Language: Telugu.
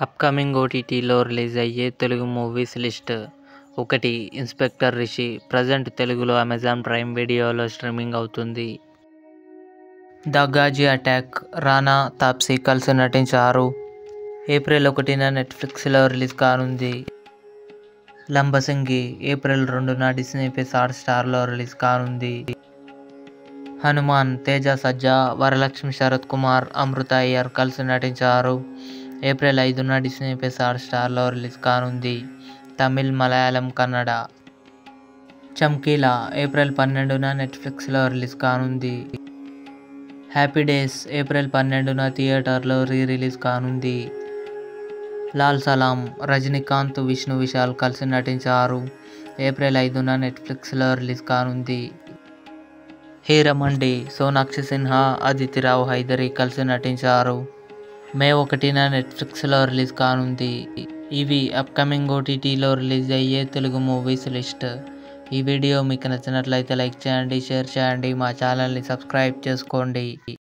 అప్కమింగ్ ఓటీటీలో రిలీజ్ అయ్యే Telugu movies list. 1. Inspector Rishi. Present తెలుగులో అమెజాన్ ప్రైమ్ వీడియోలో స్ట్రీమింగ్ అవుతుంది. The Ghazi attack. రానా, తాప్సీ కలిసి నటించారు. ఏప్రిల్ 1న నెట్ఫ్లిక్స్లో రిలీజ్ కానుంది. లంబసింగి. ఏప్రిల్ 2న డిస్నీ ప్లస్ హాట్‌స్టార్లో రిలీజ్ కానుంది. హనుమాన్. తేజ సజ్జా, వరలక్ష్మి శరత్ కుమార్, అమృత అయ్యర్ కలిసి నటించారు. ఏప్రిల్ 5న డిస్నీ ప్లస్ హాట్‌స్టార్లో రిలీజ్ కానుంది. తమిళ్, మలయాళం, కన్నడ. చమ్కీలా. ఏప్రిల్ 12న నెట్ఫ్లిక్స్లో రిలీజ్ కానుంది. Happy days. ఏప్రిల్ 12న థియేటర్లో రిలీజ్ కానుంది. లాల్ సలాం. రజనీకాంత్, విష్ణు విశాల్ కలిసి నటించారు. ఏప్రిల్ 5న నెట్ఫ్లిక్స్లో రిలీజ్ కానుంది. హీరమండి. సోనాక్షి సిన్హా, అదితి రావ్ హైదరీ కలిసి నటించారు. మే 1న నెట్ఫ్లిక్స్లో రిలీజ్ కానుంది. ఇవి అప్కమింగ్ ఓటీటీలో రిలీజ్ అయ్యే తెలుగు మూవీస్ లిస్ట్. ఈ వీడియో మీకు నచ్చినట్లయితే లైక్ చేయండి, షేర్ చేయండి, మా ఛానల్ని సబ్స్క్రైబ్ చేసుకోండి.